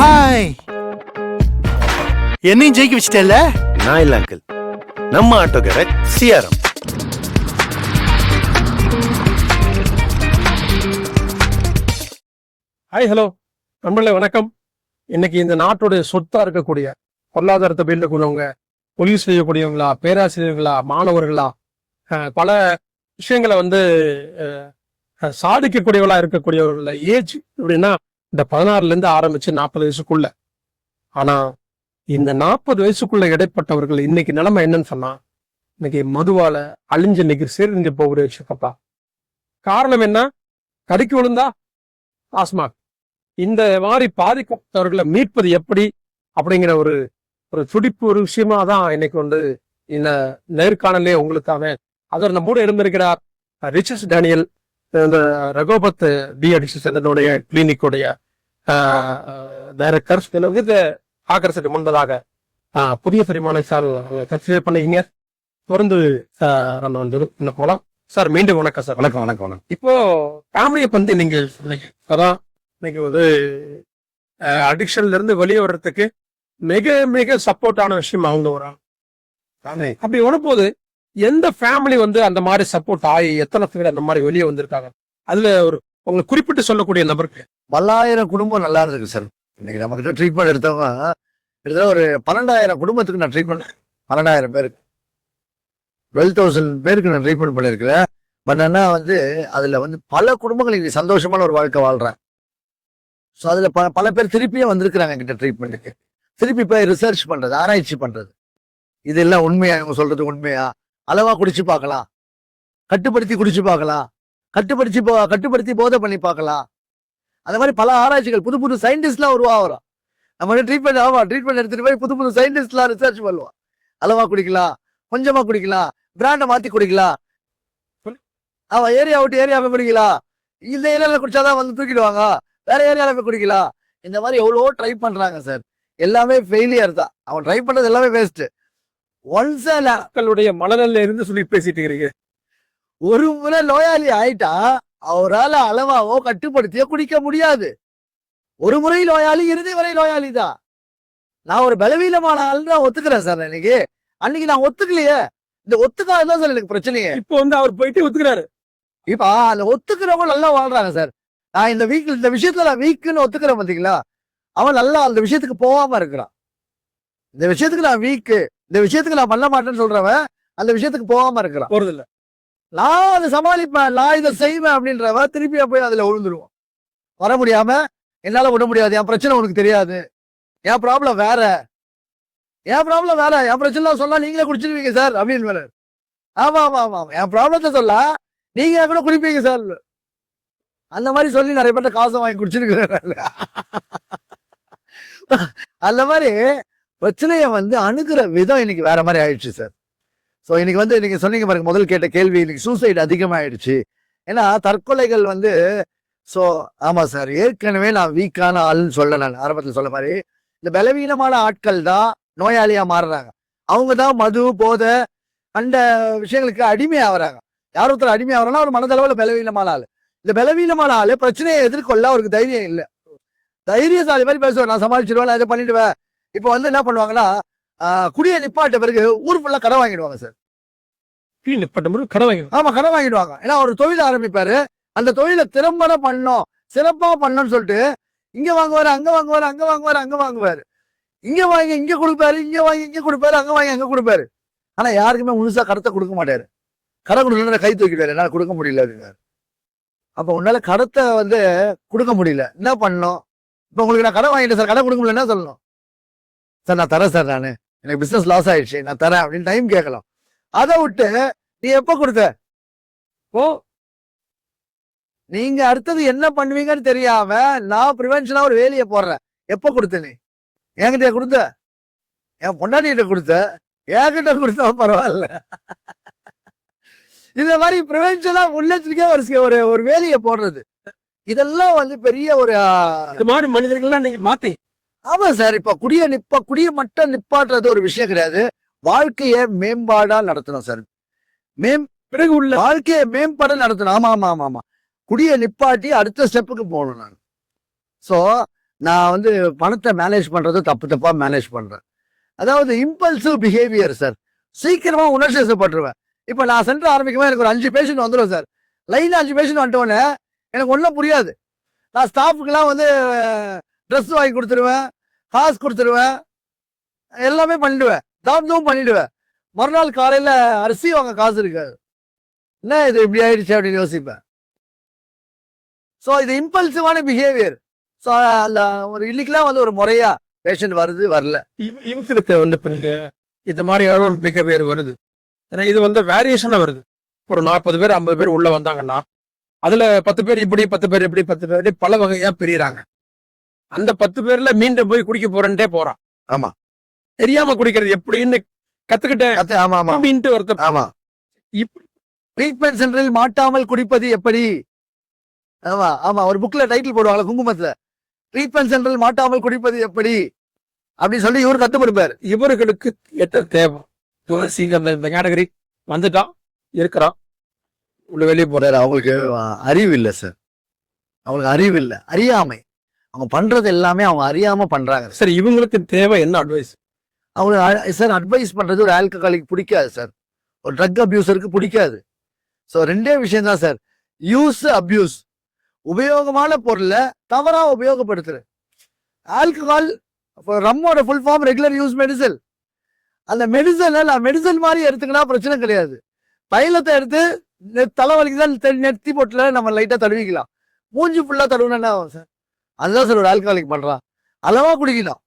Hi, என்னையும் ஜெயிக்க வச்சிட்டல. நான் இல்ல அங்கிள், நம்ம ஆட்டோக்கார சிஆர்எம். ஹாய், ஹலோ நண்பர்களே, வணக்கம். இன்னைக்கு இந்த நாட்டுடைய சொத்தா இருக்கக்கூடிய பொருளாதாரத்தை பயிலக்கூடியவங்க, தொழில் செய்யக்கூடியவங்களா, பேராசிரியர்களா, மாணவர்களா, பல விஷயங்களை சாதிக்கக்கூடியவங்களா இருக்கக்கூடியவர்கள ஏஜ் அப்படின்னா இந்த 16ல இருந்து ஆரம்பிச்சு 40 வயசுக்குள்ள. ஆனா இந்த 40 வயசுக்குள்ள இடைப்பட்டவர்கள் இன்னைக்கு நிலைமை என்னன்னு சொன்னா, இன்னைக்கு மதுவால அழிஞ்சு இன்னைக்கு சீரழிஞ்சு போகிற விஷயப்பா. காரணம் என்ன? கடிக்கு விழுந்தா டாஸ்மாக். இந்த மாதிரி பாதிக்கப்பட்டவர்களை மீட்பது எப்படி அப்படிங்கிற ஒரு துடிப்பு ஒரு விஷயமா தான் இன்னைக்கு இந்த நேர்காணலே உங்களுக்காக. அதோட நம்ம கூட இருந்திருக்கிறார் ரிச்சர்ஸ் டேனியல், இந்த ரகோபத் டி அடிஷன் கிளினிக்குடைய டைரக்டர். ஆக்கரசுக்கு முன்பதாக புதிய பரிமாணம் சார் கன்சிடர் பண்ணீங்க. தொடர்ந்து இன்னும் போலாம் சார். மீண்டும் வணக்கம் சார். வணக்கம் வணக்கம் வணக்கம். இப்போ ஃபேமிலியை பத்தி நீங்க அதான் இன்னைக்கு அடிக்ஷன்ல இருந்து வெளியே வர்றதுக்கு மிக மிக சப்போர்ட்டான விஷயம் அவங்க வராங்க. அப்படி வரும்போது எந்த ஃபேமிலி அந்த மாதிரி சப்போர்ட் ஆகி எத்தனை பேர் அந்த மாதிரி வெளியே வந்திருக்காங்க? அதுல உங்களுக்கு குறிப்பிட்டு சொல்லக்கூடிய நபருக்கு 1000 குடும்பம் நல்லா இருக்கு சார். இன்னைக்கு நம்ம கிட்ட ட்ரீட்மெண்ட் எடுத்தவங்க கிட்டத்தட்ட ஒரு 12,000 குடும்பத்துக்கு நான் ட்ரீட்மெண்ட், 12,000 பேருக்கு, 12,000 பேருக்கு நான் ட்ரீட்மெண்ட் பண்ணியிருக்கிறேன். பட் ஆனா அதுல பல குடும்பங்கள் இன்னைக்கு சந்தோஷமான ஒரு வாழ்க்கை வாழ்றேன். ஸோ அதுல பல பேர் திருப்பியும் வந்திருக்கிறாங்க கிட்ட ட்ரீட்மெண்ட்டுக்கு. திருப்பி போய் ரிசர்ச் பண்றது, ஆராய்ச்சி பண்றது, இதெல்லாம் உண்மையா, இவங்க சொல்றது உண்மையா, அளவா குடிச்சு பார்க்கலாம், கட்டுப்படுத்தி குடிச்சு பார்க்கலாம், கட்டுப்படுத்தி போதை பண்ணி பார்க்கலாம். அந்த மாதிரி பல ஆராய்ச்சிகள், புது புது சயின்டிஸ்ட்லாம் உருவாகிறோம். நம்ம ட்ரீட்மெண்ட் எடுத்துட்டு போய் புது புது சயின்டிஸ்ட்லாம் ரிசர்ச் பண்ணுவோம். அளவா குடிக்கலாம், கொஞ்சமா குடிக்கலாம், பிராண்டை மாத்தி குடிக்கலாம், ஏரியா விட்டு ஏரியா போய் குடிக்கலாம், இந்த ஏரியாவில் குடிச்சாதான் தூக்கிடுவாங்க, வேற ஏரியாவில் போய் குடிக்கலாம். இந்த மாதிரி எவ்வளவோ ட்ரை பண்றாங்க சார். எல்லாமே ஃபெயிலியர் தான். அவன் ட்ரை பண்றது எல்லாமே வேஸ்ட். ஒன்ஸ் மக்களுடைய மனநிலையில இருந்து சொல்லி பேசிட்டு இருக்கிறீங்க. ஒரு முறை நோயாளி ஆயிட்டா அவரால் அளவாவோ கட்டுப்படுத்தியோ குடிக்க முடியாது. ஒரு முறை நோயாளி, இறுதி வரை நோயாளி தான். நான் ஒரு பலவீனமான ஆள் தான் ஒத்துக்கிறேன் சார். அன்னைக்கு நான் ஒத்துக்கலையே. இந்த ஒத்துக்காதான் சார் எனக்கு பிரச்சனையே. இப்போ அவர் போயிட்டு ஒத்துக்கிறாரு. இப்ப அந்த ஒத்துக்கிறவங்க நல்லா வாழ்றாங்க சார். நான் இந்த விஷயத்துல நான் வீக்குன்னு ஒத்துக்கிறேன் பாத்தீங்களா, அவன் நல்லா அந்த விஷயத்துக்கு போகாம இருக்கிறான். இந்த விஷயத்துக்கு நான் வீக்கு, இந்த விஷயத்துக்கு நான் பண்ண மாட்டேன்னு சொல்றவன் அந்த விஷயத்துக்கு போகாம இருக்கிறான். போறது இல்ல. நான் அதை சமாளிப்பேன், நான் இதை செய்வேன் அப்படின்றவ திருப்பியா போய் அதுல விழுந்துருவோம். வர முடியாம, என்னால விட முடியாது, என் பிரச்சனை உனக்கு தெரியாது, என் ப்ராப்ளம் வேற, என் பிரச்சனை சொன்னா நீங்களே குடிச்சிருவீங்க சார் அப்படின்னு வேற. ஆமா ஆமா ஆமா, என் ப்ராப்ளத்தை சொல்ல நீங்க கூட குடிப்பீங்க சார். அந்த மாதிரி சொல்லி நிறைய பேர்ட்ட காசை வாங்கி குடிச்சிருக்கிறாங்க. அந்த மாதிரி பிரச்சனைய அணுகிற விதம் இன்னைக்கு வேற மாதிரி ஆயிடுச்சு சார். ஸோ இன்னைக்கு நீங்க சொன்னீங்க பாருங்க, முதல் கேட்ட கேள்வி, இன்னைக்கு சூசைடு அதிகமாயிடுச்சு. ஏன்னா தற்கொலைகள் ஸோ ஆமா சார், ஏற்கனவே நான் வீக்கான ஆள்னு சொல்ல, நான் ஆரம்பத்தில் சொல்ல மாதிரி இந்த பலவீனமான ஆட்கள் தான் நோயாளியா மாறுறாங்க. அவங்க தான் மது, போதை, அந்த விஷயங்களுக்கு அடிமையாகிறாங்க. யார் ஒருத்தர் அடிமையாகிறாங்கன்னா ஒரு மனதளவில் பலவீனமான ஆள். இந்த பலவீனமான ஆளு பிரச்சனையை எதிர்கொள்ள அவருக்கு தைரியம் இல்லை. தைரியசாலி மாதிரி பேசுவார், நான் சமாளிச்சிடுவேன், நான் இதை பண்ணிடுவேன். இப்போ என்ன பண்ணுவாங்கன்னா, குடியை நிப்பாட்ட பிறகு ஊர் ஃபுல்லா கடை வாங்கிடுவாங்க சார். ஆமா, கடை வாங்கிடுவாங்க. ஏன்னா ஒரு தொழில் ஆரம்பிப்பாரு, அந்த தொழிலை திறம்பட பண்ணோம், சிறப்பா பண்ணோம்னு சொல்லிட்டு இங்க வாங்குவாரு, அங்க வாங்குவாரு, அங்க வாங்குவாரு, அங்க வாங்குவாரு, இங்க வாங்கி இங்க கொடுப்பாரு, இங்க வாங்கி இங்க கொடுப்பாரு, அங்க வாங்கி அங்க கொடுப்பாரு. ஆனா யாருக்குமே முழுசா கடத்தை கொடுக்க மாட்டாரு. கடை கொடுக்கணும் கை தூக்கிடுவாரு, என்னால கொடுக்க முடியல அப்படின்னாரு. அப்ப உன்னால கடத்தை கொடுக்க முடியல, என்ன பண்ணணும்? இப்ப உங்களுக்கு நான் கடை வாங்கிட்டேன் சார், கடை கொடுக்க முடியல, என்ன சொல்லணும்? சார் நான் தரேன் சார், நானு எனக்கு பிசினஸ் லாஸ் ஆயிடுச்சு, நான் தரேன் அப்படின்னு டைம் கேட்கலாம். அதை விட்டு நீ எப்ப கொடுத்த, ஓ நீங்க அடுத்தது என்ன பண்ணுவீங்கன்னு தெரியாம நான் ப்ரிவென்ஷனா ஒரு வேலையை போடுறேன். எப்ப கொடுத்த? நீ என்கிட்ட கொடுத்த, என் பொண்டாட்டிகிட்ட கொடுத்த, என்கிட்ட கொடுத்தா பரவாயில்ல. இந்த மாதிரி ப்ரிவென்ஷனா முன்னெச்சரிக்கையா ஒரு வேலையை போடுறது, இதெல்லாம் பெரிய ஒரு மாதிரி மனிதர்கள்லாம் நீங்க மாத்தி. ஆமா சார், இப்ப குடிய மட்டும் நிப்பாட்டுறது ஒரு விஷயம் கிடையாது. வாழ்க்கைய மேம்பாடா நடத்தணும் சார். பிறகு உள்ள வாழ்க்கையை மேம்பாட நடத்தணும். ஆமா ஆமா ஆமா ஆமா, குடிய நிப்பாட்டி அடுத்த ஸ்டெப்புக்கு போகணும் நான். சோ நான் வந்து பணத்தை மேனேஜ் பண்றது தப்பா மேனேஜ் பண்றேன். அதாவது இம்பல்சிவ் பிஹேவியர் சார். சீக்கிரமா உணர்ச்சி வசப்பட்டுருவேன். இப்ப நான் சென்டர் ஆரம்பிக்கும்போது எனக்கு ஒரு 5 பேஷண்ட் வந்துடும் சார். லைனா 5 பேஷண்ட் வந்துட்டோன்னே எனக்கு ஒன்றும் புரியாது. நான் ஸ்டாஃபுக்கெல்லாம் வந்து ட்ரெஸ் வாங்கி கொடுத்துருவேன், காசு கொடுத்துருவேன், எல்லாமே பண்ணிடுவேன், தாம் பண்ணிடுவேன். மறுநாள் காலையில அரிசி வாங்க காசு இருக்காது. என்ன இது இப்படி ஆயிடுச்சு அப்படின்னு யோசிப்பேன். ஸோ இது இம்பல்சிவான பிஹேவியர். ஸோ அந்த ஒரு இன்னைக்கெல்லாம் வந்து ஒரு முறையா பேஷண்ட் வருது வரல. இவங்களுக்கு வந்து இப்ப நீங்க இந்த மாதிரி ஒரு பிஹேவியர் வருது. ஏன்னா இது வந்து வேரியேஷனா வருது. ஒரு 40 பேர் 50 பேர் உள்ள வந்தாங்கன்னா அதுல 10 பேர் இப்படி 10 பேர் இப்படி 10 பேர் பல வகையா பிரியறாங்க. அந்த 10 பேர்ல மீண்டும் போய் குடிக்க போறேன்ட்டே போறான். ஆமா. தெரியாம குடிக்கிறது எப்படின்னு கத்துக்கிட்டேன். ஆமா ஆமா அப்படின்ட்டு ஒருத்தர் ஆமா. இப்படி ட்ரீட்மெண்ட் சென்டரில் மாட்டாமல் குடிப்பது எப்படி? ஆமா ஆமா ஒரு புக்ல டைட்டில் போடுவாங்க குங்குமத்துல, ட்ரீட்மெண்ட் சென்டரில் மாட்டாமல் குடிப்பது எப்படி அப்படின்னு சொல்லி இவரு கத்து கொடுப்பாரு. இவர்களுக்கு எட்ட தேவை துளசி இந்த கேட்டகரி வந்துட்டான் இருக்கிறான் உள்ள வெளியே போறாரு. அவங்களுக்கு அறிவு இல்லை சார். அவங்களுக்கு அறிவு இல்லை, அறியாமை. அவங்க பண்றது எல்லாமே அவங்க அறியாம பண்றாங்க. சரி, இவங்களுக்கு தேவை என்ன அட்வைஸ்? அவங்க சார் அட்வைஸ் பண்றது ஒரு ஆல்கஹாலிக் பிடிக்காது சார், ஒரு ட்ரக் அபியூசருக்கு பிடிக்காது. ஸோ 2 விஷயம் தான் சார், யூஸ் அபியூஸ். உபயோகமான பொருளை தவறா உபயோகப்படுத்துறது. ஆல்கஹால் ரம்மோட full form regular use medicine. அந்த மெடிசன் மாதிரி எடுத்துக்கினா பிரச்சனை கிடையாது. தைலத்தை எடுத்து தலைவலிக்கு தான் நெத்தி போட்டுல நம்ம லைட்டா தடுவிக்கலாம். மூஞ்சி ஃபுல்லா தடுவுனா என்ன ஆகும் சார்? அதுதான் சார் ஒரு ஆல்கஹாலிக் பண்றான். அளவா குடிக்கணும்.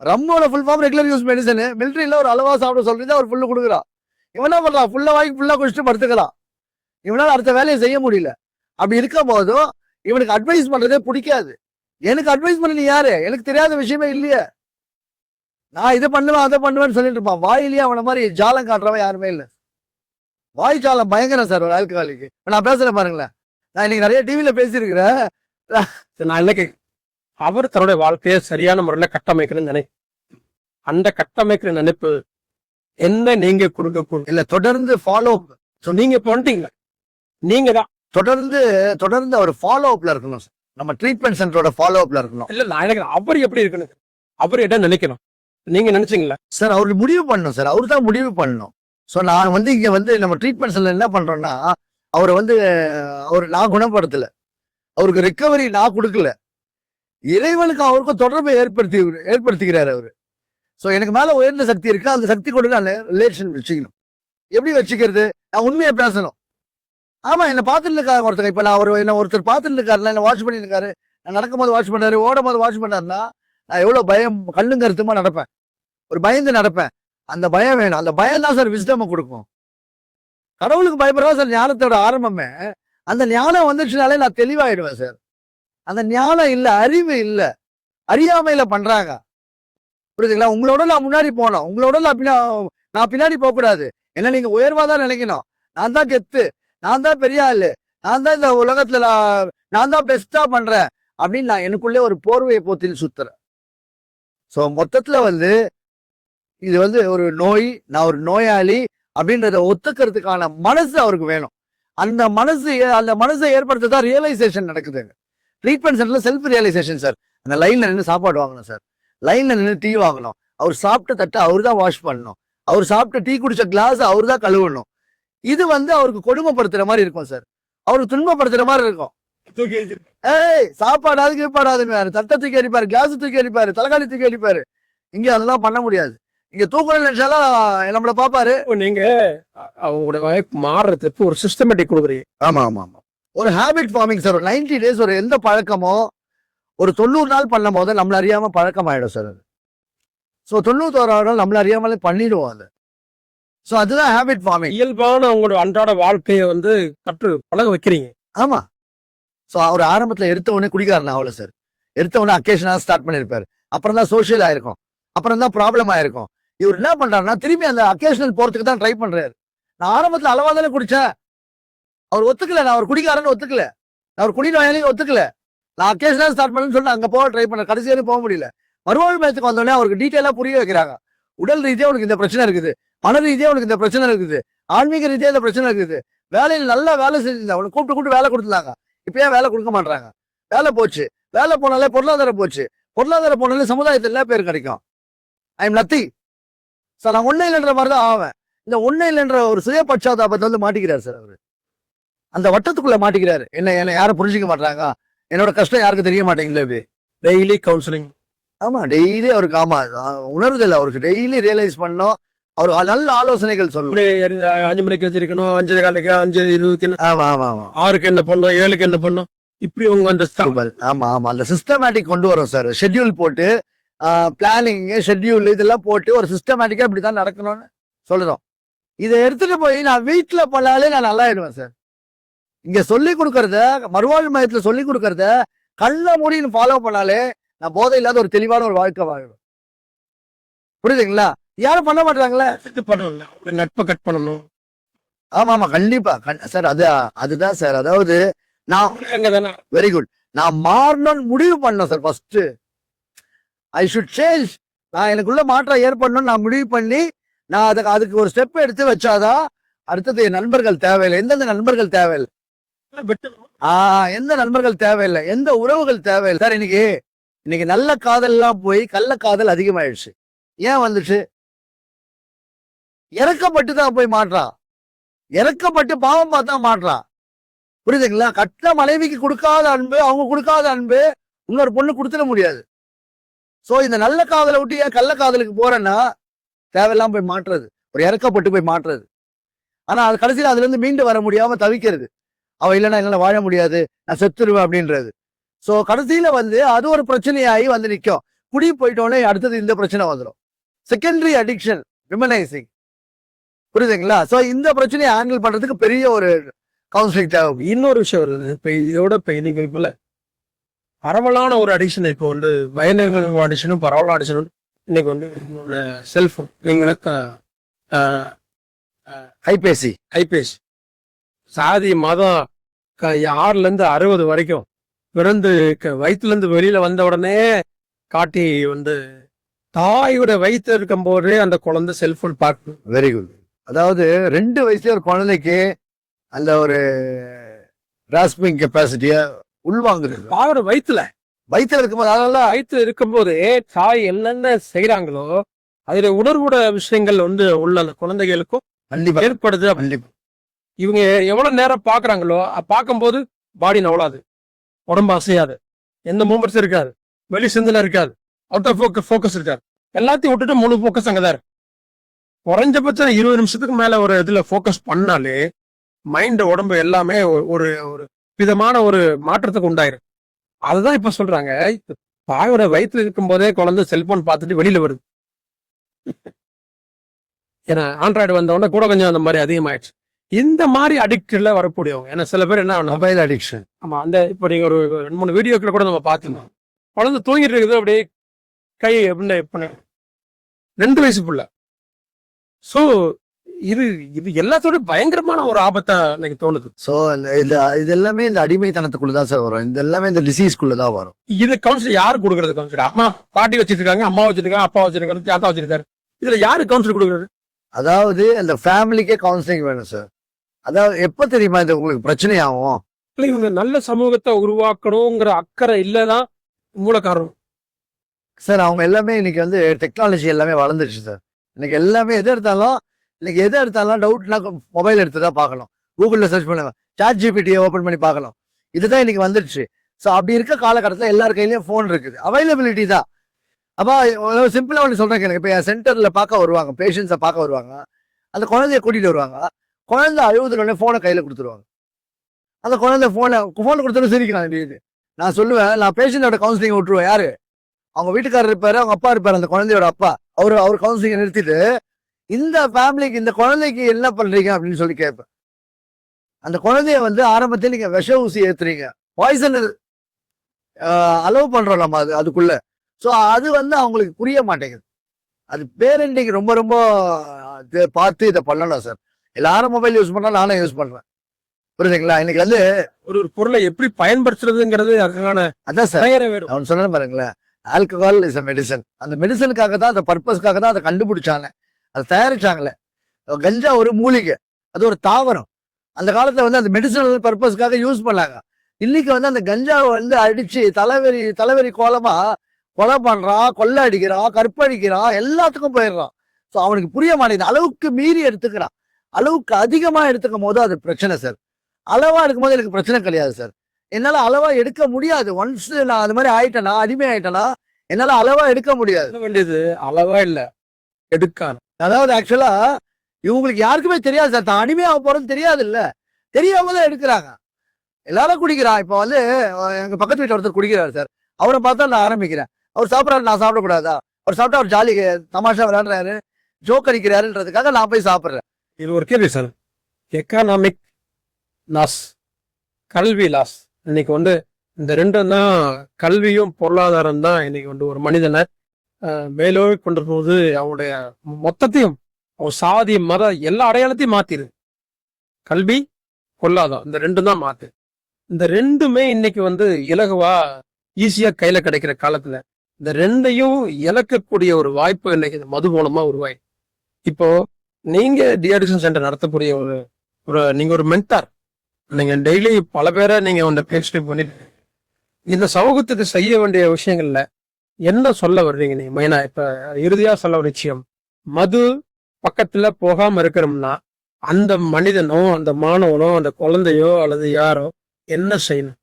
ரம்மோட full form regular use medicine. மிலிட்டரியில ஒரு அளவா சாப்பிட சொல்லிட்டு ஒரு ஃபுல்லு கொடுக்குறான். இவன் என்ன பண்றான்? ஃபுல்லா வாங்கி ஃபுல்லா குடிச்சிட்டு படுத்துக்கிறான். இவனால அடுத்த வேலையை செய்ய முடியல. அப்படி இருக்கும் போதும் இவனுக்கு அட்வைஸ் பண்றதே பிடிக்காது. எனக்கு அட்வைஸ் பண்ண நீ யாரு? எனக்கு தெரியாத விஷயமே இல்லையே. நான் இதை பண்ணுவேன் அதை பண்ணுவேன்னு சொல்லிட்டு இருப்பான். வாயிலேயே அவனை மாதிரி ஜாலம் காட்டுறவன் யாருமே இல்லை. வாய் ஜாலம் பயங்கரம் சார் ஒரு ஆல்கஹாலிக்கு. நான் பேசுறேன் பாருங்களேன். நான் இன்னைக்கு நிறைய டிவியில பேசியிருக்கிறேன். நான் என்ன அவர் தன்னுடைய வாழ்க்கையை சரியான முறையில கட்டமைக்கணும்னு நினைப்பு. அந்த கட்டமைக்கிற நினைப்பு என்ன நீங்க கொடுக்க இல்ல, தொடர்ந்து ஃபாலோ. நீங்க பண்ணிட்டீங்க, நீங்க தான் தொடர்ந்து அவர் ஃபாலோ அப்ல இருக்கணும் சார். நம்ம ட்ரீட்மெண்ட் சென்டரோட ஃபாலோ அப்ல இருக்கணும். இல்ல நான் எனக்கு அவர் எப்படி இருக்கணும், அவர் என்ன நினைக்கணும் நீங்க நினைச்சீங்களா சார்? அவரு முடிவு பண்ணணும் சார், அவரு தான் முடிவு பண்ணணும். ஸோ நான் வந்து இங்க வந்து நம்ம ட்ரீட்மெண்ட் சென்டர்ல என்ன பண்றோம்னா, அவரை வந்து நான் குணப்படுத்தல, அவருக்கு ரெக்கவரி நான் கொடுக்கல. இறைவனுக்கு அவருக்கும் தொடர்பை ஏற்படுத்திக்கிறாரு அவரு. ஸோ எனக்கு மேல உயர்ந்த சக்தி இருக்கு, அந்த சக்தி கூட நான் ரிலேஷன் வச்சுக்கணும். எப்படி வச்சுக்கிறது? நான் உண்மையை பேசணும். ஆமா, என்ன பார்த்துட்டு இருக்காரு ஒருத்தர். இப்ப நான் என்ன ஒருத்தர் பார்த்துட்டு இருக்காருன்னா, என்ன வாட்ச் பண்ணி இருக்காரு, நான் நடக்கும்போது வாட்ச் பண்ணாரு, ஓடும் போது வாட்ச் பண்ணாருன்னா நான் எவ்வளவு பயம் கண்ணுங்க கருத்துமா நடப்பேன், ஒரு பயந்து நடப்பேன். அந்த பயம் வேணும். அந்த பயம் தான் சார் விஸ்டமை கொடுக்கும். கடவுளுக்கு பயப்படுறதா சார் ஞானத்தோட ஆரம்பமே. அந்த ஞானம் வந்துச்சுனாலே நான் தெளிவாயிடுவேன் சார். அந்த ஞானம் இல்ல, அறிவு இல்ல, அறியாமையில பண்றாங்க. புரியுதுங்களா? உங்களோட நான் முன்னாடி போனோம், உங்களோட நான் பின்னாடி போக கூடாது. என்ன நீங்க உயர்வா தான் நினைக்கணும். நான் தான் கெத்து, நான் தான் பெரிய ஆளு, நான் தான் இந்த உலகத்துல நான் தான் பெஸ்டா பண்றேன் அப்படின்னு நான் எனக்குள்ளே ஒரு போர்வையை போத்தில் சுத்துறேன். ஸோ மொத்தத்துல வந்து இது வந்து ஒரு நோய், நான் ஒரு நோயாளி அப்படின்றத ஒத்துக்கிறதுக்கான மனசு அவருக்கு வேணும். அந்த மனசை ஏற்படுத்ததான் ரியலைசேஷன் நடக்குது. ட்ரீட்மெண்ட் சென்டர்ல செல்ஃப் ரியலைசேஷன் சார். அந்த லைன்ல நின்று சாப்பாடு வாங்கணும் சார், லைன்ல நின்று டீ வாங்கணும், அவர் சாப்பிட்ட தட்டை அவர் தான் வாஷ் பண்ணணும், அவர் சாப்பிட்ட டீ குடிச்ச கிளாஸ் அவர் தான் கழுவணும். இது வந்து அவருக்கு கொடுமைப்படுத்துற மாதிரி இருக்கும் சார், அவருக்கு துன்பப்படுத்துற மாதிரி இருக்கும். சாப்பாடாது கீழ்பாடாதுன்னு தட்டை தூக்கி அடிப்பாரு, கிளாஸ் தூக்கி அடிப்பாரு, தலைகாலி தூக்கி அடிப்பாரு. இங்க அதெல்லாம் பண்ண முடியாது. இங்க தூக்கணும் நினைச்சாலும் நம்மள பாப்பாரு. நீங்க அவங்களுடைய மாறுறதுக்கு ஒரு சிஸ்டமேட்டிக் கொடுக்குறீங்க. ஆமா ஆமா ஆமா, ஒரு ஹேபிட் ஃபார்மிங் சார். ஒரு 90 days ஒரு எந்த பழக்கமோ ஒரு 90 நாள் பண்ணும் போது நம்மள அறியாம பழக்கம் ஆயிடும் சார் அது. ஸோ 91 நாள் நம்மள அறியாமலே பண்ணிடுவோம் அது. ஸோ அதுதான் ஹேபிட் ஃபார்மிங். இயல்பான அவங்களோட அன்றாட வாழ்க்கையை வந்து கற்று பழக வைக்கிறீங்க. ஆமா. ஸோ அவர் ஆரம்பத்துல எடுத்த உடனே குடிக்காரன் அவ்வளோ சார். எடுத்த உடனே அக்கேஷனாக ஸ்டார்ட் பண்ணியிருப்பாரு. அப்புறம் தான் சோஷியல் ஆயிருக்கும், அப்புறம் தான் ப்ராப்ளம் ஆயிருக்கும். இவர் என்ன பண்றாருன்னா திரும்பி அந்த அக்கேஷனல் போறதுக்கு தான் ட்ரை பண்றாரு. நான் ஆரம்பத்துல அளவா தானே குடிச்சேன், அவர் ஒத்துக்கல. நான் அவர் குடிக்காரன்னு ஒத்துக்கல, நான் அவர் குடி நோயாளியும் ஒத்துக்கல. நான் அக்கேஷனல் ஸ்டார்ட் பண்ணு சொல்லிட்டு அங்க போக ட்ரை பண்ண, கடைசி வரையும் போக முடியல. மறுவாழ்வு மையத்துக்கு வந்தோடனே அவருக்கு டீட்டெயிலா புரிய வைக்கிறாங்க. உடல் ரீதியா உனக்கு இந்த பிரச்சனை இருக்குது, மன ரீதியா உனக்கு இந்த பிரச்சனை இருக்குது, ஆன்மீக ரீதியா இந்த பிரச்சனை இருக்குது. வேலையில நல்லா வேலை செஞ்சிருந்தா அவனுக்கு கூப்பிட்டு வேலை கொடுத்துருந்தாங்க. இப்ப ஏன் வேலை கொடுக்க மாட்டாங்க? வேலை போச்சு, வேலை போனாலே பொருளாதாரம் போச்சு, பொருளாதார போனாலே சமுதாயத்தில் எல்லா பேர் கிடைக்கும். ஐ எம் நத்திங் சார், நான் ஒன்னும் இல்லைன்ற மாதிரி தான் ஆவேன். இந்த ஒன்னும் இல்லைன்ற ஒரு சுய பட்சாதாபத்தை வந்து மாட்டிக்கிறார் சார் அவரு. அந்த வட்டத்துக்குள்ள மாட்டிக்கிறாரு. என்ன யாரும் புரிஞ்சுக்க மாட்டாங்க, என்னோட கஷ்டம் யாருக்கு தெரிய மாட்டேங்குது. அப்படி டெய்லி கவுன்சிலிங். ஆமா, டெய்லி அவருக்கு உணர்தல் அவருக்கு டெய்லி ரியலைஸ் பண்ணோம். அவர் நல்ல ஆலோசனைகள் சொல்லணும். 5 மணிக்கு வச்சிருக்கணும், 5:15, 5:20, ஆமா ஆமா ஆமா 6க்கு என்ன பண்ணும், 7க்கு என்ன பண்ணும், இப்படி உங்க அந்த ஆமா ஆமா அந்த சிஸ்டமேட்டிக் கொண்டு வரும் சார். ஷெட்யூல் போட்டு பிளானிங் ஷெட்யூல் இதெல்லாம் போட்டு ஒரு சிஸ்டமேட்டிக்கா இப்படிதான் நடக்கணும்னு சொல்லுறோம். இதை எடுத்துட்டு போய் நான் வீட்டுல பண்ணாலே நான் நல்லா ஆயிடுவேன் சார். இங்க சொல்லி கொடுக்கறத, மறுவாழ்வு மையத்துல சொல்லி கொடுக்கறத கள்ள மூடின்னு ஃபாலோ பண்ணாலே நான் போதை இல்லாத ஒரு தெளிவான ஒரு வாழ்க்கை வாழ்வேன். புரியுதுங்களா? யாரும் பண்ண மாட்டாங்களே. இது பண்ணணும், ஒரு நட்பை கட் பண்ணணும். ஆமா ஆமா கண்டிப்பா சார். அதுதான் சார். அதாவது நான் வெரி குட், நான் மாறணும்னு முடிவு பண்ணேன் sir. First I should change. நான் எனக்குள்ள மாற்றம் ஏற்படணும்னு நான் முடிவு பண்ணி நான் அதுக்கு ஒரு ஸ்டெப் எடுத்து வச்சாதான் அடுத்தது என் நண்பர்கள் தேவையில்லை. எந்தெந்த நண்பர்கள் தேவையில்லை, எந்த நண்பர்கள் தேவையில்லை, எந்த உறவுகள் தேவையில்லை சார். இன்னைக்கு நல்ல காதல் எல்லாம் போய் கள்ள காதல் அதிகமாயிடுச்சு. ஏன் வந்துச்சு? இறக்கப்பட்டு தான் போய் மாற்றான். இறக்கப்பட்டு பாவம் பார்த்தா மாற்றான். புரியுதுங்களா? கட்ட மனைவிக்கு கொடுக்காத அன்பு, அவங்க கொடுக்காத அன்பு இன்னொரு பொண்ணு கொடுத்துட முடியாது. சோ இந்த நல்ல காதலை விட்டு ஏன் கள்ள காதலுக்கு போறேன்னா தேவையெல்லாம் போய் மாற்றுறது, ஒரு இறக்கப்பட்டு போய் மாற்றுறது. ஆனா அது கடைசியில் அதுல இருந்து மீண்டு வர முடியாம தவிக்கிறது. அவ இல்லைன்னா என்னால வாழ முடியாது, நான் செத்துருவேன் அப்படின்றது. சோ கடைசியில வந்து அது ஒரு பிரச்சனையாகி வந்து நிற்கும். குடி போயிட்டோன்னே அடுத்தது இந்த பிரச்சனை வந்துடும். Secondary addiction, womanising. புரியுதுங்களா? சோ இந்த பிரச்சனையை ஹேண்டில் பண்றதுக்கு பெரிய ஒரு கவுன்சிலிங் தேவை. இன்னொரு விஷயம் வருது. இப்ப இதோட இப்ப இன்னைக்கு இப்ப பரவலான ஒரு அடிக்ஷன், இப்போ வந்து பயங்கர அடிஷனும் பரவலான அடிஷனும் இன்னைக்கு வந்து செல்போன், எங்களுக்கு ஐபேசி சாதி மதம் 6ல இருந்து 60 வரைக்கும் பிறந்து வயிற்றுல இருந்து வெளியில வந்த உடனே காட்டி வந்து தாயோட வயிற்று இருக்கும் போதே அந்த குழந்தை செல்போன் பார்க்கணும். Very good. அதாவது 2 வயசுல ஒரு குழந்தைக்கு அந்த ஒரு கிராஸ்பிங் கெப்பாசிட்டிய உள்வாங்குறது தாயோட வயிற்றுல இருக்கும்போது, அதனால வயிற்றுல இருக்கும்போது தாய் என்னென்ன செய்யறாங்களோ அதுல உணர்வுட விஷயங்கள் வந்து உள்ள அந்த குழந்தைகளுக்கும் கண்டிப்பா ஏற்படுது. கண்டிப்பா இவங்க எவ்வளவு நேரம் பாக்குறாங்களோ பார்க்கும்போது பாடி நவளாது, உடம்பு அசையாது, எந்த மூமெண்ட்ஸும் இருக்காது, வெளி சிந்தனை இருக்காது, அவுட் ஆஃப் ஃபோக்கஸ் இருக்காது. எல்லாத்தையும் விட்டுட்டு முழு ஃபோக்கஸ் அங்கதான் இருக்கு. குறைஞ்சபட்சம் 20 நிமிஷத்துக்கு மேல ஒரு இதுல ஃபோக்கஸ் பண்ணாலே மைண்ட், உடம்பு எல்லாமே ஒரு ஒரு விதமான ஒரு மாற்றத்துக்கு உண்டாயிரும். அதுதான் இப்ப சொல்றாங்க, தாயோட வயிற்றுல இருக்கும் போதே குழந்தை செல்போன் பார்த்துட்டு வெளியில வருது. ஏன்னா ஆண்ட்ராய்டு வந்த உடனே கூட கொஞ்சம் அந்த மாதிரி அதிகமாயிடுச்சு. இந்த மாதிரி அடிக்ட்ல வரக்கூடியவங்க, ஏன்னா சில பேர் என்ன மொபைல் அடிக்ஷன். ஆமா, அந்த இப்போ நீங்க ஒரு 2-3 வீடியோக்களை கூட நம்ம பார்த்துருந்தோம். குழந்தை தூங்கிட்டு இருக்குது, அப்படியே கை அப்படின்னு 2 வயசு புள்ள. ஸோ இது எல்லாத்தோட பயங்கரமான ஒரு ஆபத்தா எனக்கு தோணுது. ஸோ இது எல்லாமே இந்த அடிமைத்தனத்துக்குள்ளதான் சார் வரும். இது எல்லாமே இந்த டிசீஸ்க்குள்ளதான் வரும். இது கவுன்சில் யாரு கொடுக்கறது? கவுன்சில் அம்மா பாட்டி வச்சிட்டு இருக்காங்க, அம்மா வச்சிருக்காங்க, அப்பா வச்சிருக்காரு, தாத்தா வச்சிருக்காரு. இதுல யாரு கவுன்சில் கொடுக்குறது? அதாவது அந்த ஃபேமிலிக்கே கவுன்சிலிங் வேணும் சார். அதாவது எப்ப தெரியுமா இது உங்களுக்கு பிரச்சனை ஆகும்? இவங்க நல்ல சமூகத்தை உருவாக்கணுங்கிற அக்கறை இல்லதான் மூல காரணம் சார். அவங்க எல்லாமே இன்னைக்கு வந்து டெக்னாலஜி எல்லாமே வளர்ந்துருச்சு சார். இன்னைக்கு எல்லாமே எது எடுத்தாலும் டவுட்னா மொபைல் எடுத்துதான் பார்க்கணும், கூகுள்ல சர்ச் பண்ணுங்க, ChatGPT ஓபன் பண்ணி பார்க்கலாம். இதுதான் இன்னைக்கு வந்துருச்சு. ஸோ அப்படி இருக்க காலகட்டத்தில் எல்லார் கையிலயும் போன் இருக்குது, அவைலபிலிட்டி தான். அப்போ சிம்பிளா ஒன்று சொல்றேன் கேளுங்க. இப்போ என் சென்டர்ல பார்க்க வருவாங்க, பேஷண்ட்ஸை பார்க்க வருவாங்க, அந்த குழந்தைய கூட்டிட்டு வருவாங்க. குழந்தை அழுவதுல போனை கையில கொடுத்துருவாங்க. அந்த குழந்தை போனை கொடுத்துட்டு சிரிக்கிறான். நான் சொல்லுவேன், நான் பேஷண்டோட கவுன்சிலிங் விட்டுருவேன். யாரு? அவங்க வீட்டுக்காரர் இருப்பாரு, அவங்க அப்பா இருப்பாரு, அந்த குழந்தையோட அப்பா. அவர் கவுன்சிலிங் நிறுத்திட்டு இந்த ஃபேமிலிக்கு, இந்த குழந்தைக்கு என்ன பண்றீங்க அப்படின்னு சொல்லி கேட்பேன். அந்த குழந்தைய வந்து ஆரம்பத்தில் நீங்க விஷ ஊசி ஏத்துறீங்க, பாய்சன் அலோவ் பண்றோம் நம்ம அதுக்குள்ள. ஸோ அது வந்து அவங்களுக்கு புரிய மாட்டேங்குது. அது பேரண்டிங் ரொம்ப ரொம்ப பார்த்து இதை பண்ணலாம் சார். எல்லாரும் மொபைல் யூஸ் பண்ணா, நானும் யூஸ் பண்றேன். புரியுதுங்களா? இன்னைக்கு வந்து ஒரு பொருளை எப்படி பயன்படுத்துறதுங்கிறது அதான் சார் அவன் சொன்ன பாருங்களேன். Alcohol is a medicine. அந்த மெடிசனுக்காக தான், அந்த பர்பஸ்க்காக தான் அதை கண்டுபிடிச்சாங்க, அதை தயாரிச்சாங்களே. கஞ்சா ஒரு மூலிகை, அது ஒரு தாவரம். அந்த காலத்துல வந்து அந்த மெடிசனல் பர்பஸ்க்காக யூஸ் பண்ணாங்க. இன்னைக்கு வந்து அந்த கஞ்சாவை வந்து அடிச்சு தலைவரி கோலமா கொலை பண்றான், கொள்ளை அடிக்கிறான், கற்பழிக்கிறான், எல்லாத்துக்கும் போயிடுறான். ஸோ அவனுக்கு புரிய மாட்டேங்குது. அளவுக்கு மீறி எடுத்துக்கிறான். அளவுக்கு அதிகமா எடுத்துக்கும் போது அது பிரச்சனை சார். அளவா எடுக்கும்போது எனக்கு பிரச்சனை கிடையாது சார். என்னால அளவா எடுக்க முடியாது. ஒன்ஸ் நான் அது மாதிரி ஆயிட்டேனா, அடிமை ஆயிட்டேனா, என்னால அளவா எடுக்க முடியாது. சொல்ல வேண்டியது அளவா இல்ல, எடுக்கான. அதாவது ஆக்சுவலா இவங்களுக்கு யாருக்குமே தெரியாது சார். தான் அடிமையாக போறது தெரியாது இல்ல, தெரியாம தான் எடுக்கிறாங்க. எல்லாரும் குடிக்கிறான். இப்போ வந்து எங்க பக்கத்து வீட்டுல ஒருத்தர் குடிக்கிறாரு சார். அவரை பார்த்தா நான் ஆரம்பிக்கிறேன். அவர் சாப்பிட்றாரு, நான் சாப்பிடக்கூடாதா? அவர் சாப்பிட்டா அவர் ஜாலி தமாஷா விளையாடுறாரு, ஜோக் அடிக்கிறாருன்றதுக்காக நான் போய் சாப்பிட்றேன். இது ஒரு கேள்வி சார். எக்கனாமிக் லாஸ், கல்வி லாஸ். இன்னைக்கு வந்து இந்த ரெண்டும் தான், கல்வியும் பொருளாதாரம் தான் இன்னைக்கு வந்து ஒரு மனிதனை மேலோகி கொண்டு போது அவனுடைய மொத்தத்தையும், அவன் சாதி மத எல்லா அடையாளத்தையும் மாத்திரு. கல்வி பொருளாதாரம் இந்த ரெண்டும் தான் மாத்து. இந்த ரெண்டுமே இன்னைக்கு வந்து இலகுவா ஈஸியா கையில கிடைக்கிற காலத்துல இந்த ரெண்டையும் இழக்கக்கூடிய ஒரு வாய்ப்பு இன்னைக்கு இந்த மது மூலமா உருவாயி. இப்போ நீங்க டிஅடிக்ஷன் சென்டர் நடத்தக்கூடிய நீங்க ஒரு மென்டார். நீங்க டெய்லி பல பேரை நீங்க வந்து பேசிட்டு பண்ணிட்டு இந்த சமூகத்துக்கு செய்ய வேண்டிய விஷயங்கள்ல என்ன சொல்ல வர்றீங்க நீங்க மெயினா? இப்ப இறுதியா சொல்ல ஒரு விஷயம், மது பக்கத்துல போகாம இருக்கிறோம்னா அந்த மனிதனோ அந்த மாணவனோ அந்த குழந்தையோ அல்லது யாரோ என்ன செய்யணும்?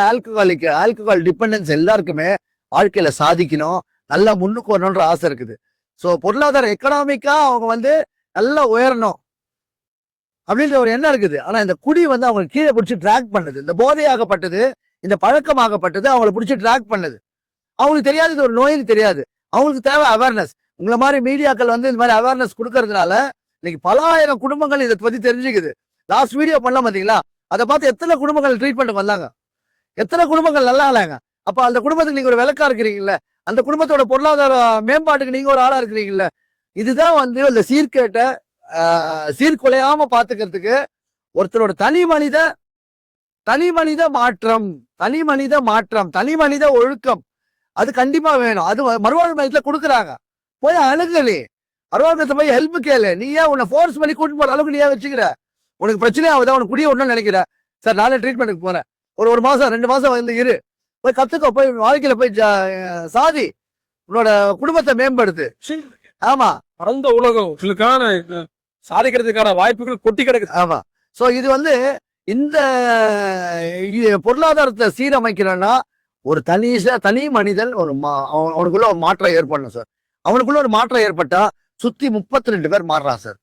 ஆல்கஹால் டிபெண்டன்ஸ் எல்லாருக்குமே வாழ்க்கையில சாதிக்கணும், நல்லா முன்னுக்கு வரணும்ன்ற ஆசை இருக்குது. ஸோ பொருளாதார எக்கனாமிக்கா அவங்க வந்து நல்லா உயரணும் அப்படின்ற ஒரு எண்ணம் இருக்குது. ஆனா இந்த குடி வந்து அவங்க கீழே பிடிச்சி ட்ராக் பண்ணுது. இந்த போதையாகப்பட்டது, இந்த பழக்கமாகப்பட்டது அவங்களை பிடிச்சி ட்ராக் பண்ணுது. அவங்களுக்கு தெரியாது இது ஒரு நோயின்னு தெரியாது. அவங்களுக்கு தேவை அவேர்னஸ். உங்களை மாதிரி மீடியாக்கள் வந்து இந்த மாதிரி அவேர்னஸ் கொடுக்கறதுனால இன்னைக்கு பல ஆயிரம் குடும்பங்கள் இதை பத்தி தெரிஞ்சுக்குது. லாஸ்ட் வீடியோ பண்ணலாம் பாத்தீங்களா? அதை பார்த்து எத்தனை குடும்பங்கள் ட்ரீட்மெண்ட் வந்தாங்க, எத்தனை குடும்பங்கள் நல்லா இல்லைங்க. அப்ப அந்த குடும்பத்துக்கு நீங்க ஒரு விளக்கா இருக்கிறீங்கல்ல, அந்த குடும்பத்தோட பொருளாதார மேம்பாட்டுக்கு நீங்க ஒரு ஆளா இருக்கிறீங்கல்ல. இதுதான் வந்து இந்த சீர்கேட்ட சீர்குலையாம பாத்துக்கிறதுக்கு ஒருத்தரோட தனி மனித மாற்றம், தனி மனித ஒழுக்கம் அது கண்டிப்பா வேணும். அது மறுவாழ்வு மையத்துல கொடுக்குறாங்க. போய் அணுகலே மறுவாழ்வு போய் ஹெல்ப் கேளு. நீ ஏன் உன்னை ஃபோர்ஸ் பண்ணி கூட்டு போற அளவுக்கு நீ ஏன் வச்சுக்கிற? உனக்கு பிரச்சனை ஆகுதா? உனக்கு குடிய ஒண்ணுன்னு நினைக்கிற? சார் நானே ட்ரீட்மெண்ட்டுக்கு போறேன், ஒரு மாசம் 2 மாசம் வந்து இரு, போய் கத்துக்கோ, போய் வாழ்க்கையில போய் சாதி, உன்னோட குடும்பத்தை மேம்படுத்து. ஆமா, பரந்த உலகம் சாதிக்கிறதுக்கான வாய்ப்புகள் கொட்டி கிடக்குது. ஆமா. சோ இது வந்து இந்த பொருளாதாரத்தை சீரமைக்கிறேன்னா ஒரு தனி மனிதன் அவனுக்குள்ள ஒரு மாற்றம் ஏற்படணும் சார். அவனுக்குள்ள ஒரு மாற்றம் ஏற்பட்டா சுத்தி 32 பேர் மாறுறான் சார்.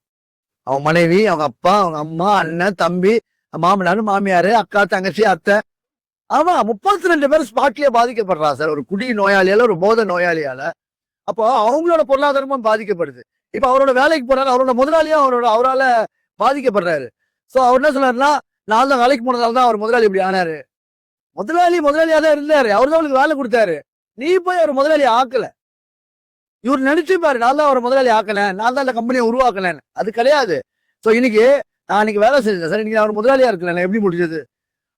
அவன் மனைவி, அவங்க அப்பா, அவங்க அம்மா, அண்ணன், தம்பி, மாமனார், மாமியாரு, அக்கா, தங்கச்சி, அத்தை. ஆமா, 32 பேர் ஸ்பாட்லயே பாதிக்கப்படுறான் சார். ஒரு குடி நோயாளியால, ஒரு போதை நோயாளியால. அப்போ அவங்களோட பொருளாதாரமும் பாதிக்கப்படுது. இப்ப அவரோட வேலைக்கு போறாரு, அவரோட முதலாளியும் அவரால பாதிக்கப்படுறாரு. சோ அவர் என்ன சொன்னாருன்னா, நான் தான் வேலைக்கு போனதால தான் அவர் முதலாளி இப்படி ஆனாரு. முதலாளியா தான் இருந்தாரு, அவர் தான் அவருக்கு வேலை கொடுத்தாரு. நீ போய் அவர் முதலாளி ஆக்கல. இவர் நினைச்சு பாரு, நான் தான் அவர் முதலாளி ஆக்கல, நான் தான் இந்த கம்பெனியை உருவாக்கலன்னு. அது கிடையாது. சோ இன்னைக்கு நான் இன்னைக்கு வேலை செஞ்சேன் சார், இன்னைக்கு அவர் முதலாளியா இருக்கல, எப்படி முடிஞ்சது?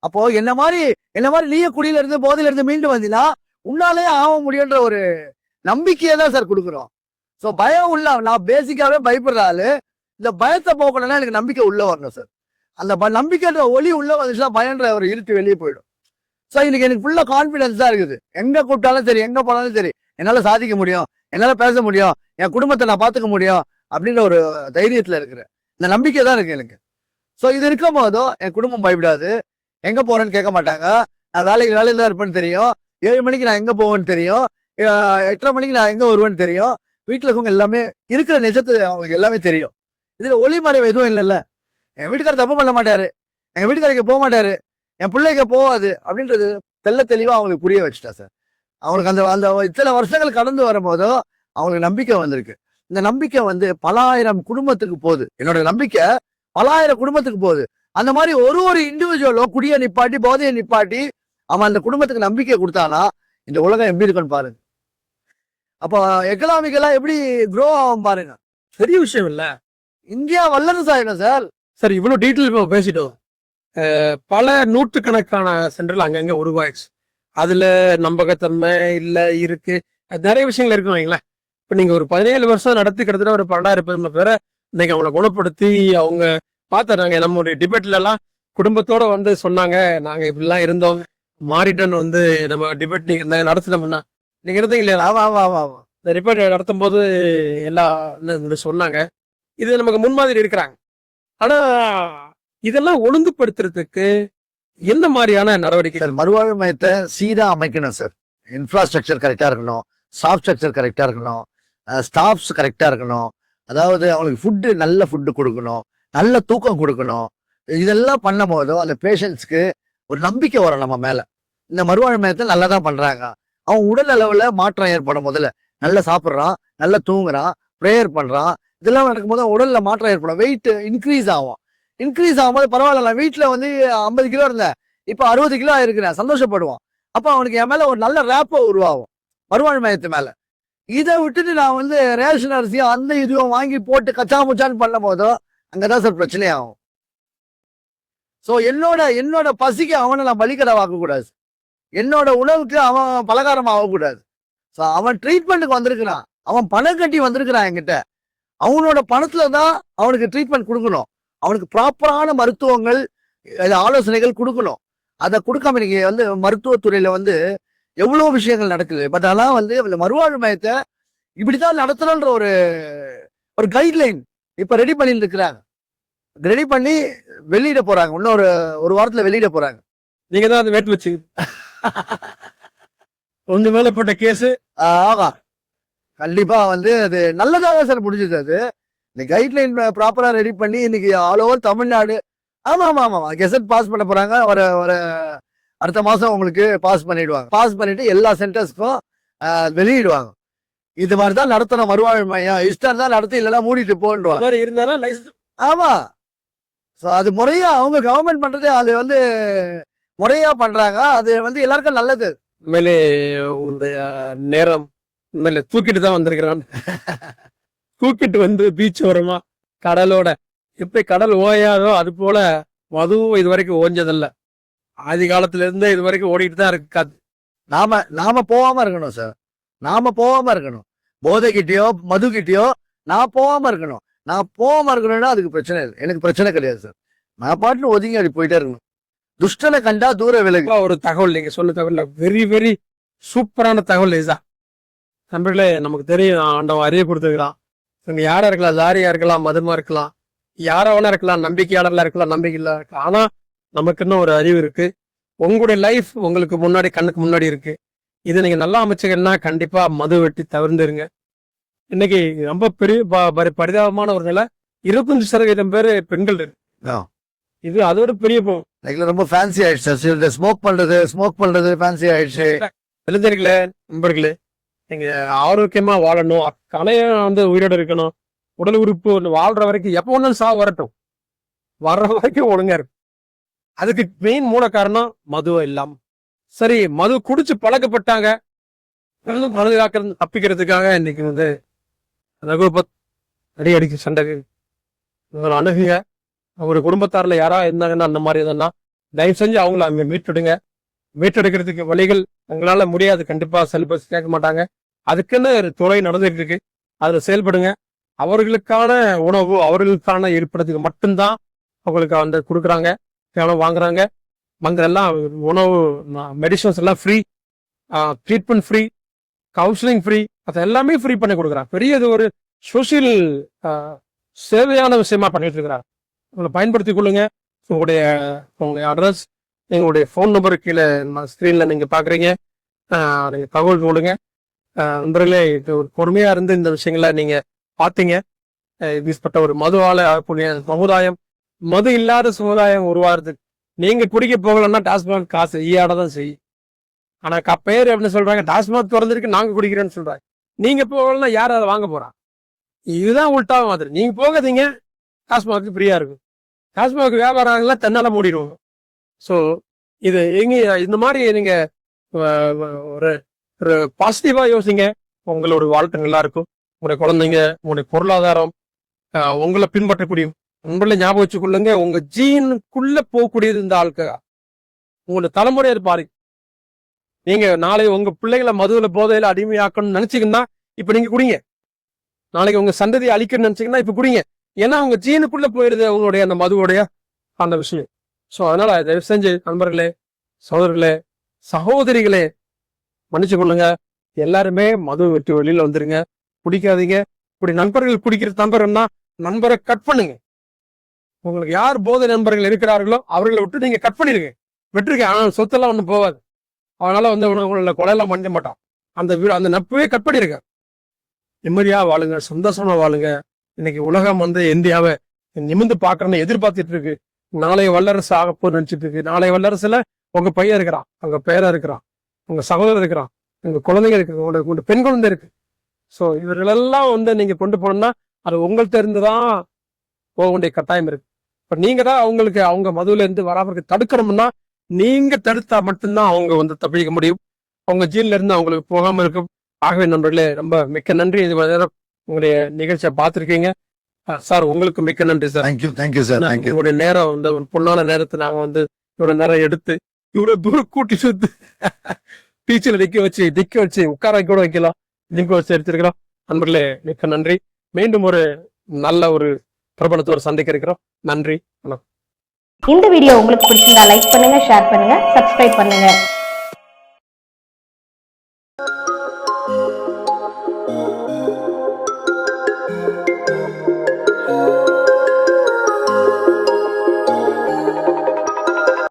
அப்போ என்ன மாதிரி நீயே குடியில இருந்து போதையில இருந்து மீண்டு வந்தீங்கன்னா உன்னாலே ஆக முடியுன்ற ஒரு நம்பிக்கையை தான் சார் கொடுக்குறோம். சோ பயம் உள்ள, நான் பேசிக்காவே பயப்படுறாரு. இந்த பயத்தை போக்கணும்னா எனக்கு நம்பிக்கை உள்ள வரணும் சார். அந்த நம்பிக்கைன்ற ஒளி உள்ள வந்துச்சுன்னா பயன்ற ஒரு இருட்டு வெளியே போயிடும். சோ இன்னைக்கு எனக்கு ஃபுல்லா கான்பிடன்ஸ் தான் இருக்குது. எங்க கூப்பிட்டாலும் சரி, எங்க போனாலும் சரி, என்னால சாதிக்க முடியும், என்னால பேச முடியும், என் குடும்பத்தை நான் பாத்துக்க முடியும் அப்படின்ற ஒரு தைரியத்துல இருக்கிறேன். இந்த நம்பிக்கை தான் இருக்கு எனக்கு. சோ இது இருக்கும் போதும் என் குடும்பம் பயப்படாது. எங்க போறேன்னு கேட்க மாட்டாங்க. நான் வேலையில தான் இருப்பேன்னு தெரியும். 7 மணிக்கு நான் எங்க போவேன்னு தெரியும். 8:30 மணிக்கு நான் எங்க வருவேன்னு தெரியும். வீட்டுல இருக்கவங்க எல்லாமே இருக்கிற நிஜத்தை அவங்களுக்கு எல்லாமே தெரியும். இதுல ஒளிமறைவு எதுவும் இல்லைல்ல. என் வீட்டுக்காரர் தப்பு பண்ண மாட்டாரு, எங்க வீட்டுக்காரருக்கு போக மாட்டாரு, என் பிள்ளைக்கு போகாது அப்படின்றது தெளிவா அவங்களுக்கு புரிய வச்சுட்டா சார். அவங்களுக்கு அந்த இத்தனை வருஷங்கள் கடந்து வரும்போதும் அவங்களுக்கு நம்பிக்கை வந்திருக்கு. இந்த நம்பிக்கை வந்து பல ஆயிரம் குடும்பத்துக்கு போகுது. என்னோட நம்பிக்கை பல ஆயிரம் குடும்பத்துக்கு போகுது. அந்த மாதிரி ஒரு இண்டிவிஜுவலும் குடியை நிப்பாட்டி, போதையை நிப்பாட்டி அவன் அந்த குடும்பத்துக்கு நம்பிக்கை கொடுத்தானா இந்த உலகம் எப்படி இருக்குன்னு பாருங்க. அப்போ எக்கனாமிக்கலா எப்படி க்ரோ ஆகும் பாருங்க. பெரிய விஷயம் இல்ல, இந்தியா வல்லரசு ஆயிடும் சார். சார் இவ்வளவு டீட்டெயில் இப்போ பேசிட்டோம். பல நூற்றுக்கணக்கான சென்டர்கள் அங்கங்க உருவாயிடுச்சு. அதுல நம்பகத்தன்மை இல்ல இருக்கு, நிறைய விஷயங்கள் இருக்கு வைங்களேன். இப்ப நீங்க ஒரு 17 வருஷம் நடத்தி கிட்டத்தட்ட ஒரு 12,000 பேரை இன்னைக்கு அவங்களை குணப்படுத்தி அவங்க பாத்துறாங்க. நம்மளுடைய டிபேட்ல எல்லாம் குடும்பத்தோட வந்து சொன்னாங்க, நாங்க இப்படிலாம் இருந்தோம், மாறிட்டோன்னு வந்து நம்ம டிபேட் நீங்க நடத்தினோம்னா நீங்க இருந்தீங்க இல்லையா? ஆமா ஆமா ஆமா ஆமா. இந்த ரிப்போர்ட் நடத்தும் போது எல்லாம் சொன்னாங்க. இது நமக்கு முன்மாதிரி இருக்கிறாங்க. ஆனா இதெல்லாம் ஒழுங்குபடுத்துறதுக்கு எந்த மாதிரியான நடவடிக்கை? சார் மறுவாழ்வு மையத்தை சீரா அமைக்கணும் சார். இன்ஃப்ராஸ்ட்ரக்சர் கரெக்டா இருக்கணும், சாஃப்ட் ஸ்ட்ரக்சர் கரெக்டா இருக்கணும், ஸ்டாஃப்ஸ் கரெக்டா இருக்கணும். அதாவது அவங்களுக்கு ஃபுட்டு, நல்ல ஃபுட்டு கொடுக்கணும், நல்ல தூக்கம் கொடுக்கணும். இதெல்லாம் பண்ணும் போதும் அந்த பேஷண்ட்ஸ்க்கு ஒரு நம்பிக்கை வரும் நம்ம மேல. இந்த மறுவாழ்வு மையத்தை நல்லா தான் பண்றாங்க. அவன் உடல் அளவுல மாற்றம் ஏற்படும். முதல்ல நல்லா சாப்பிட்றான், நல்லா தூங்குறான், ப்ரேயர் பண்றான். இதெல்லாம் நடக்கும்போது உடல்ல மாற்றம் ஏற்படும். வெயிட் இன்க்ரீஸ் ஆகும். இன்க்ரீஸ் ஆகும்போது பரவாயில்ல, நான் வீட்டுல வந்து 50 கிலோ இருந்தேன், இப்ப 60 கிலோ ஆயிருக்கிறேன், சந்தோஷப்படுவான். அப்ப அவனுக்கு என் மேல ஒரு நல்ல ரேப்போ உருவாகும் மறுவாழ்வு மையத்து மேல. இதை விட்டுட்டு நான் வந்து ரேஷன் அரிசியும் அந்த இதுவும் வாங்கி போட்டு கச்சா முச்சான்னு பண்ணும் போதோ அங்கதான் சார் பிரச்சனையாகும். ஸோ என்னோட பசிக்கு அவனை நான் பலிக்கடவாக்க கூடாது. என்னோட உணவுக்கு அவன் பலகாரம் ஆகக்கூடாது. ஸோ அவன் ட்ரீட்மெண்ட்டுக்கு வந்திருக்கிறான், அவன் பணம் கட்டி வந்திருக்கிறான் என்கிட்ட. அவனோட பணத்துல தான் அவனுக்கு ட்ரீட்மெண்ட் கொடுக்கணும். அவனுக்கு ப்ராப்பரான மருத்துவங்கள், ஆலோசனைகள் கொடுக்கணும். அதை கொடுக்காம இன்னைக்கு வந்து மருத்துவத்துறையில வந்து எவ்வளவு விஷயங்கள் நடக்குது. பட் அதெல்லாம் வந்து மறுவாழ்வு மையத்தை இப்படித்தான் நடத்தணும்ன்ற ஒரு கைட்லைன் இப்ப ரெடி பண்ணிட்டு இருக்கிறாங்க. ரெடி பண்ணி வெளியிட போறாங்க. இன்னும் ஒரு வாரத்துல வெளியிட போறாங்க. நீங்க தான் அந்த வேட்டு வச்சு ஒன்று மேல போட்ட கேஸ். ஆமா, கண்டிப்பா வந்து அது நல்லதாக சார் முடிஞ்சது. அது இந்த கைட்லைன் ப்ராப்பரா ரெடி பண்ணி இன்னைக்கு ஆல் ஓவர் தமிழ்நாடு. ஆமா ஆமா ஆமா, கெசட் பாஸ் பண்ண போறாங்க. ஒரு அடுத்த மாசம் உங்களுக்கு பாஸ் பண்ணிடுவாங்க. பாஸ் பண்ணிட்டு எல்லா சென்டர்ஸ்க்கும் வெளியிடுவாங்க. இது மாதிரிதான் நடத்தணும் மறுவாழ்வு மையம். இஷ்டம் தான் நடத்தி, இல்லைன்னா மூடிட்டு போன்றுவாங்க. இருந்தாலும் லைசன்ஸ். ஆமா, ஸோ அது முறையா அவங்க கவர்மெண்ட் பண்றது, அது வந்து முறையா பண்றாங்க. அது வந்து எல்லாருக்கும் நல்லது. உண்மையிலே உங்களுடைய நேரம் உண்மையில தூக்கிட்டு தான் வந்திருக்கிறான். தூக்கிட்டு வந்து பீச் ஓரமா கடலோட எப்படி கடல் ஓயாதோ அது போல மதுவும் இது வரைக்கும் ஓஞ்சதில்ல. ஆதி காலத்துல இருந்தே இது வரைக்கும் ஓடிட்டு தான் இருக்காது. நாம போகாம இருக்கணும் சார். நாம போகாம இருக்கணும். போதை கிட்டயோ மது கிட்டயோ நான் போகாம இருக்கணும். நான் போகாம இருக்கணும்னா அதுக்கு பிரச்சனை இல்லை. எனக்கு பிரச்சனை கிடையாது சார். நான் பாட்டுல ஒதுங்கி அப்படி போயிட்டே இருக்கணும். துஷ்டனை கண்டா தூர விலகு. ஒரு தகவல் நீங்க சொன்ன தகவல் வெரி வெரி சூப்பரான தகவல் இதுதான். நண்பர்களே, நமக்கு தெரியும் ஆண்டவன் அறிய கொடுத்துருக்கிறான். இவங்க யாரா இருக்கலாம், லாரியா இருக்கலாம், மதுமா இருக்கலாம், யாரவனா இருக்கலாம், நம்பிக்கையாளர்களா இருக்கலாம், நம்பிக்கையில இருக்கலாம். ஆனா நமக்கு இன்னும் ஒரு அறிவு இருக்கு. உங்களுடைய லைஃப் உங்களுக்கு முன்னாடி, கண்ணுக்கு முன்னாடி இருக்கு. இதை நீங்க நல்லா அமைச்சுங்கன்னா கண்டிப்பா மது வெட்டி தவிர்ந்துருங்க. இன்னைக்கு ரொம்ப பெரிய பரிதாபமான ஒரு நிலை. 25% பேரு பெண்கள் இருக்கு. இது அதோட பெரிய ரொம்ப ஃபேன்சி ஆயிடுச்சு. ஸ்மோக் பண்றது ஃபேன்சி ஆயிடுச்சு. இளைஞர்களே, நண்பர்களே, நீங்க ஆரோக்கியமா வாழணும், கலையம் வந்து உயிரோட இருக்கணும், உடல் உறுப்பு வாழ்ற வரைக்கும் எப்போ ஒன்றும் சாவு வரட்டும், வர்ற வரைக்கும் ஒழுங்கா இருக்கும். அதுக்கு மெயின் மூல காரணம் மதுவை இல்லாம. சரி, மது குடிச்சு பழக்கப்பட்டாங்க, பாதுகாக்கிறது தப்பிக்கிறதுக்காக இன்னைக்கு வந்து ரகுபத் அடிக்கடிக்கு சண்டை அணுகுங்க. ஒரு குடும்பத்தாரில் யாரா இருந்தாங்கன்னா அந்த மாதிரி எதனா தயவு செஞ்சு அவங்கள அங்க மீட்டெடுக்கிறதுக்கு வழிகள் உங்களால முடியாது. கண்டிப்பா செல்பஸ் கேட்க மாட்டாங்க. அதுக்குன்னு ஒரு துறை நடந்துட்டு இருக்கு, அதுல செயல்படுங்க. அவர்களுக்கான உணவு, அவர்களுக்கான இருப்பிடத்துக்கு மட்டும்தான் அவங்களுக்கு அந்த கொடுக்குறாங்க, வாங்குறாங்க. எல்லாம் உணவு, மெடிசன்ஸ் எல்லாம் free, treatment free, counselling free, அதை எல்லாமே ஃப்ரீ பண்ணி கொடுக்குறாங்க. பெரிய இது ஒரு சோசியல் சேவையான விஷயமா பண்ணிட்டு இருக்கிறாங்க. உங்களை பயன்படுத்தி கொள்ளுங்க. உங்களுடைய அட்ரஸ், எங்களுடைய ஃபோன் நம்பர் கீழே ஸ்க்ரீன்ல நீங்க பாக்குறீங்க. நீங்க தகவல் கொடுங்க. நண்பர்களே, இது ஒரு பொறுமையா இருந்து இந்த விஷயங்களை நீங்க பார்த்தீங்க. இப்படிப்பட்ட ஒரு மதுவால சமுதாயம், மது இல்லாத சமுதாயம் உருவாகிறதுக்கு நீங்க குடிக்க போகலன்னா டாஸ்மாக் காசு ஈயாடதான் செய்யும். ஆனா பேர் அப்படின்னு சொல்றாங்க, டாஸ்மாக் திறந்திருக்கு நாங்க குடிக்கிறேன்னு சொல்றாங்க. நீங்க போகலன்னா யார் அதை வாங்க போறா? இதுதான் உள்டா மாதிரி. நீங்க போகாதீங்க, டாஸ்மாக் ஃப்ரீயா இருக்கும். டாஸ்மாக் வியாபாரங்கள்லாம் தன்னால மூடிடுவாங்க. ஸோ இது இந்த மாதிரி நீங்க ஒரு பாசிட்டிவா யோசிங்க. உங்களோட வாழ்க்கை நல்லா இருக்கும். உங்களுடைய குழந்தைங்க, உங்களுடைய பொருளாதாரம், உங்களை பின்பற்றக்கூடிய உங்களை ஞாபகம் வச்சுக்கொள்ளுங்க. உங்க ஜீனுக்குள்ள போகக்கூடியது இந்த ஆட்கள். உங்களோட தலைமுறை அது பாருங்க. நீங்க நாளை உங்க பிள்ளைகளை மதுவில போதையில அடிமையாக்கணும்னு நினைச்சீங்கன்னா இப்ப நீங்க குடிங்க. நாளைக்கு உங்க சந்ததியை அழிக்கணும்னு நினைச்சீங்கன்னா இப்ப குடிங்க. ஏன்னா அவங்க ஜீனுக்குள்ள போயிருது அவங்களுடைய அந்த மதுவோடைய அந்த விஷயம். ஸோ அதனால தயவு செஞ்சு நண்பர்களே, சகோதரர்களே, சகோதரிகளே, மன்னிச்சு கொள்ளுங்க. எல்லாருமே மது விட்டு வெளியில வந்துருங்க, குடிக்காதீங்க. இப்படி நண்பர்கள் குடிக்கிற நண்பர்கள்னா நண்பரை கட் பண்ணுங்க. உங்களுக்கு யார் போதை நண்பர்கள் இருக்கிறார்களோ அவர்களை விட்டு நீங்க கட் பண்ணிருங்க, விட்டுருங்க. ஆனால் சொத்தெல்லாம் ஒண்ணும் போகாது. அதனால வந்து உங்களை கொலையெல்லாம் பண்ண மாட்டான். அந்த நட்பவே கட் பண்ணிருங்க. நிம்மதியா வாழுங்க, சந்தோஷமா வாழுங்க. இன்னைக்கு உலகம் வந்து இந்தியாவை நிமிந்து பாக்குறேன்னு எதிர்பார்த்துட்டு இருக்கு. நாளைய வல்லரசு ஆகப்போ நினைச்சிட்டு இருக்கு. நாளைய வல்லரசுல உங்க பையன் இருக்கிறான், உங்க பேரா இருக்கிறான், உங்க சகோதரர் இருக்கிறான், உங்க குழந்தைங்க இருக்கு, உங்களோட பெண் குழந்தை இருக்கு. சோ இவர்களெல்லாம் வந்து நீங்க கொண்டு போனோம்னா அது உங்கள்கிட்ட இருந்துதான் போக வேண்டிய கட்டாயம் இருக்கு. இப்ப நீங்க தான் அவங்களுக்கு அவங்க மதுவில இருந்து வராம தடுக்கணும்னா நீங்க தடுத்தா மட்டும்தான் அவங்க வந்து தப்பிக்க முடியும். அவங்க ஜீன்ல இருந்து அவங்களுக்கு போகாம இருக்கும். ஆகவே நண்பர்களே, ரொம்ப மிக்க நன்றி. இது நேரம் உங்களுடைய நிகழ்ச்சியை பார்த்திருக்கீங்க சார். உங்களுக்கு மிக்க நன்றி சார். Thank you sir. தேங்க்யூ. உங்களுடைய நேரம் வந்து ஒரு பொண்ணான நேரத்தை நாங்க வந்து இவ்வளவு நேரம் எடுத்து இவ்வளவு தூரம் கூட்டிட்டு வந்து டீச்சர்ல நிக்க வச்சு உட்கார கூட வைக்கலாம், நிக்க வச்சு எடுத்திருக்கிறோம். நண்பர்களே, மிக்க நன்றி. மீண்டும் ஒரு நல்ல ஒரு பிரபலத்தோடு சந்திக்க இருக்கிறோம். நன்றி, வணக்கம். இந்த வீடியோ உங்களுக்கு பிடிச்சிருந்தா லைக் பண்ணுங்க, ஷேர் பண்ணுங்க, சப்ஸ்கிரைப் பண்ணுங்க.